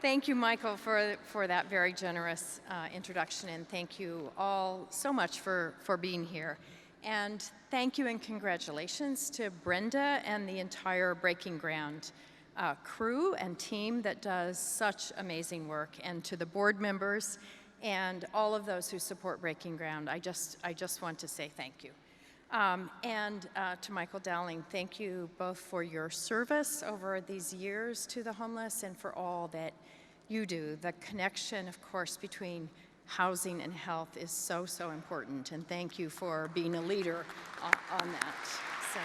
Thank you, Michael, for that very generous introduction, and thank you all so much for being here. And thank you and congratulations to Brenda and the entire Breaking Ground crew and team that does such amazing work, and to the board members and all of those who support Breaking Ground. I just want to say thank you. And to Michael Dowling, thank you both for your service over these years to the homeless and for all that you do. The connection, of course, between housing and health is so, so important, and thank you for being a leader on that. So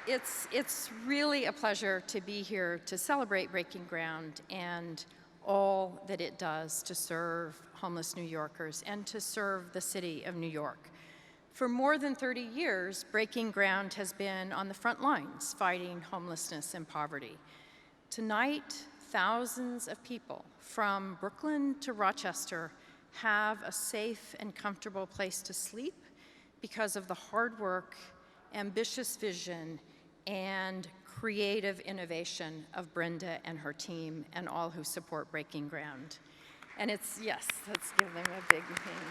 it's really a pleasure to be here to celebrate Breaking Ground and all that it does to serve homeless New Yorkers and to serve the city of New York. For more than 30 years, Breaking Ground has been on the front lines fighting homelessness and poverty. Tonight, thousands of people from Brooklyn to Rochester have a safe and comfortable place to sleep because of the hard work, ambitious vision, and creative innovation of Brenda and her team and all who support Breaking Ground. And yes, let's give them a big thing.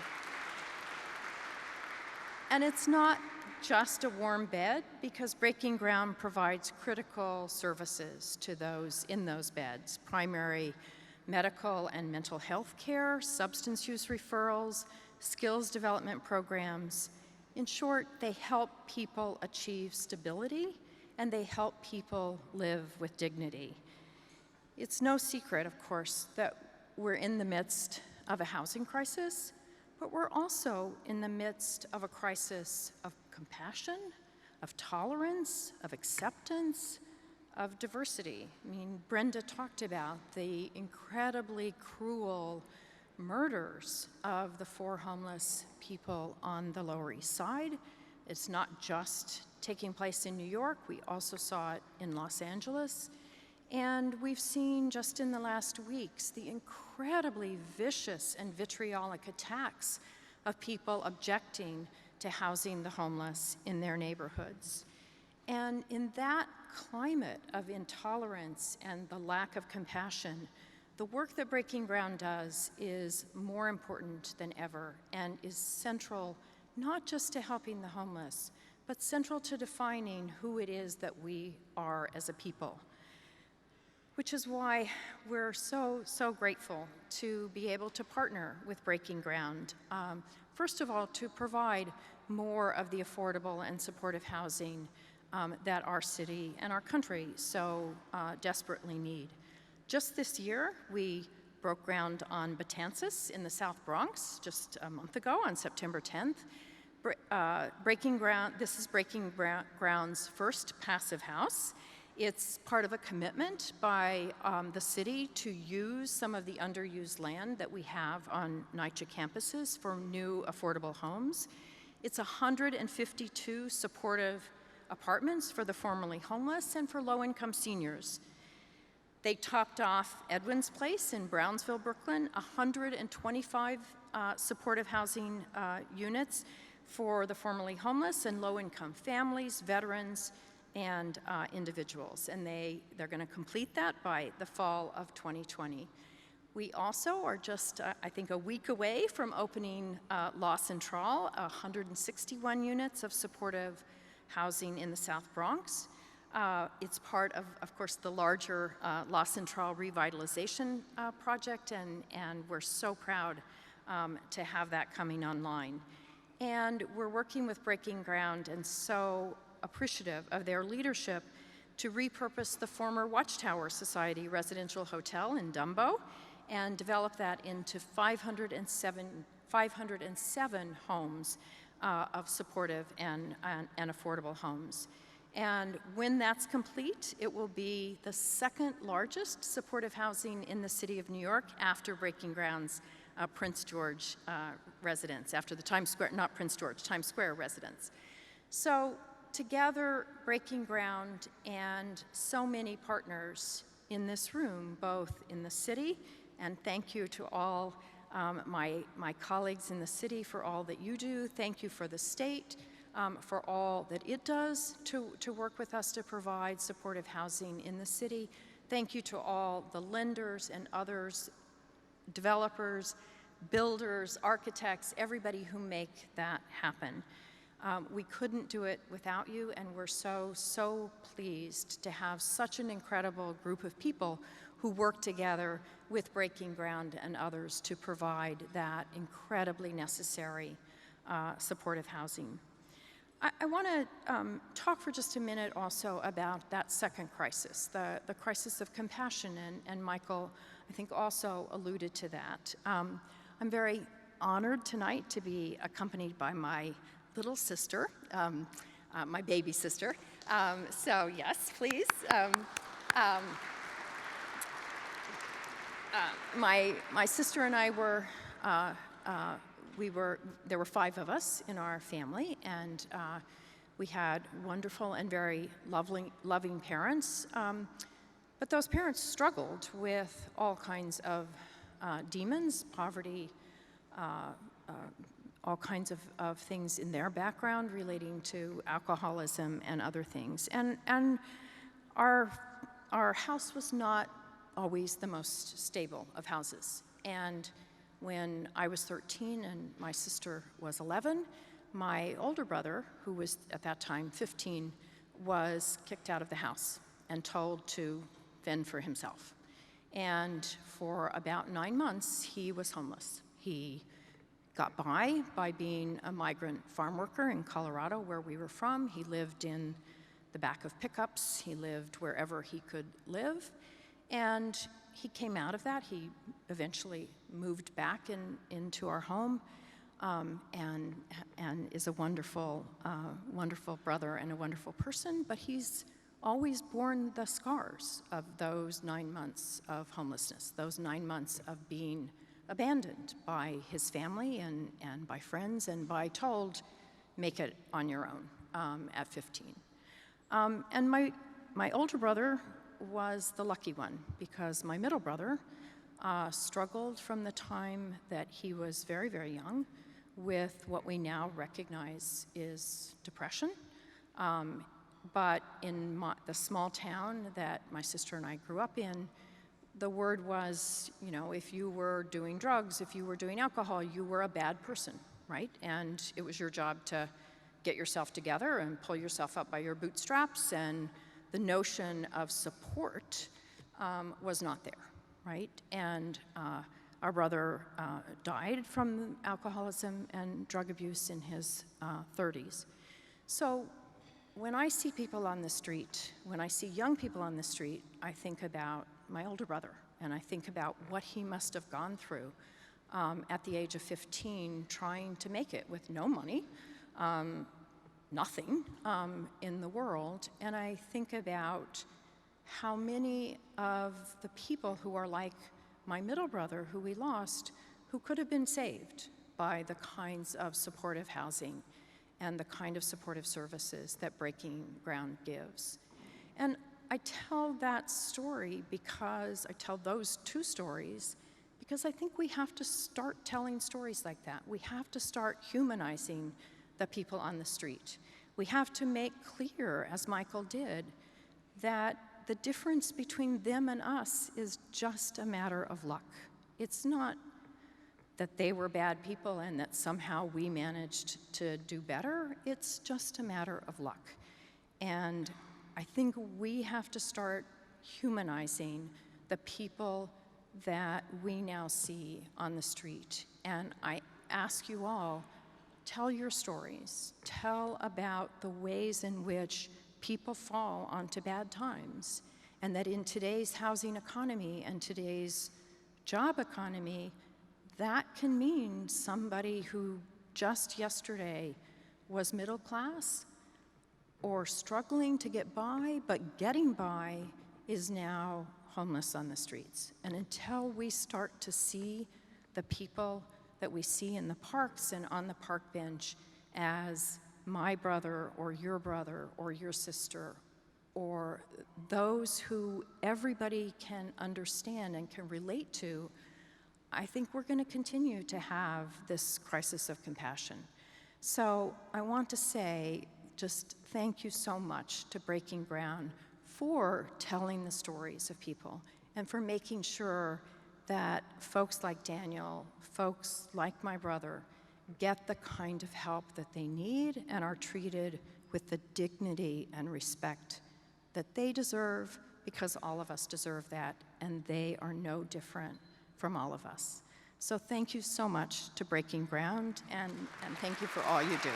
And it's not just a warm bed, because Breaking Ground provides critical services to those in those beds: primary medical and mental health care, substance use referrals, skills development programs. In short, they help people achieve stability, and they help people live with dignity. It's no secret, of course, that we're in the midst of a housing crisis, but we're also in the midst of a crisis of compassion, of tolerance, of acceptance, of diversity. I mean, Brenda talked about the incredibly cruel murders of the 4 homeless people on the Lower East Side. It's not just taking place in New York. We also saw it in Los Angeles. And we've seen just in the last weeks the incredibly vicious and vitriolic attacks of people objecting to housing the homeless in their neighborhoods. And in that climate of intolerance and the lack of compassion, the work that Breaking Ground does is more important than ever and is central not just to helping the homeless, but central to defining who it is that we are as a people. Which is why we're so, so grateful to be able to partner with Breaking Ground. First of all, to provide more of the affordable and supportive housing that our city and our country so desperately need. Just this year, we broke ground on Betances in the South Bronx just a month ago on September 10th. Breaking Ground, this is Breaking Ground's first passive house. It's part of a commitment by the city to use some of the underused land that we have on NYCHA campuses for new affordable homes. It's 152 supportive apartments for the formerly homeless and for low-income seniors. They topped off Edwin's Place in Brownsville, Brooklyn, 125 supportive housing units for the formerly homeless and low-income families, veterans, and individuals, and they're going to complete that by the fall of 2020. We also are just, I think, a week away from opening La Centrale, 161 units of supportive housing in the South Bronx. It's part of course, the larger La Centrale revitalization project, and we're so proud to have that coming online. And we're working with Breaking Ground and so appreciative of their leadership to repurpose the former Watchtower Society residential hotel in Dumbo and develop that into 507 homes of supportive and affordable homes. And when that's complete, it will be the second largest supportive housing in the city of New York after Breaking Ground's Prince George residence, after the Times Square, not Prince George, Times Square residence. So together, Breaking Ground and so many partners in this room, both in the city, and thank you to all my colleagues in the city for all that you do. Thank you for the state for all that it does to work with us to provide supportive housing in the city. Thank you to all the lenders and others, developers, builders, architects, everybody who make that happen. We couldn't do it without you, and we're so pleased to have such an incredible group of people who work together with Breaking Ground and others to provide that incredibly necessary supportive housing. I want to talk for just a minute also about that second crisis, the crisis of compassion, and Michael, I think, also alluded to that. I'm very honored tonight to be accompanied by my little sister, my baby sister. So yes, please. My sister and I were, there were 5 of us in our family, and we had wonderful and very loving parents. But those parents struggled with all kinds of demons, poverty, all kinds of things in their background relating to alcoholism and other things. And our house was not always the most stable of houses. And when I was 13 and my sister was 11, my older brother, who was at that time 15, was kicked out of the house and told to fend for himself. And for about 9 months, he was homeless. He got by being a migrant farm worker in Colorado, where we were from. He lived in the back of pickups. He lived wherever he could live. And he came out of that. He eventually moved back into our home, and is a wonderful brother and a wonderful person. But he's always borne the scars of those 9 months of homelessness, those 9 months of being abandoned by his family and by friends, and by told, make it on your own at 15. And my older brother was the lucky one, because my middle brother struggled from the time that he was very, very young with what we now recognize is depression. But in the small town that my sister and I grew up in, the word was, if you were doing drugs, if you were doing alcohol, you were a bad person, right? And it was your job to get yourself together and pull yourself up by your bootstraps, and the notion of support was not there, right? And our brother died from alcoholism and drug abuse in his 30s. So when I see people on the street, when I see young people on the street, I think about my older brother, and I think about what he must have gone through at the age of 15, trying to make it with no money, nothing in the world. And I think about how many of the people who are like my middle brother, who we lost, who could have been saved by the kinds of supportive housing and the kind of supportive services that Breaking Ground gives. And I tell that story because I tell those 2 stories because I think we have to start telling stories like that. We have to start humanizing the people on the street. We have to make clear, as Michael did, that the difference between them and us is just a matter of luck. It's not that they were bad people and that somehow we managed to do better. It's just a matter of luck. And I think we have to start humanizing the people that we now see on the street. And I ask you all, tell your stories. Tell about the ways in which people fall onto bad times, and that in today's housing economy and today's job economy, that can mean somebody who just yesterday was middle class or struggling to get by, but getting by, is now homeless on the streets. And until we start to see the people that we see in the parks and on the park bench as my brother or your sister, or those who everybody can understand and can relate to, I think we're going to continue to have this crisis of compassion. So I want to say just thank you so much to Breaking Ground for telling the stories of people and for making sure that folks like Daniel, folks like my brother, get the kind of help that they need and are treated with the dignity and respect that they deserve, because all of us deserve that, and they are no different from all of us. So thank you so much to Breaking Ground, and thank you for all you do.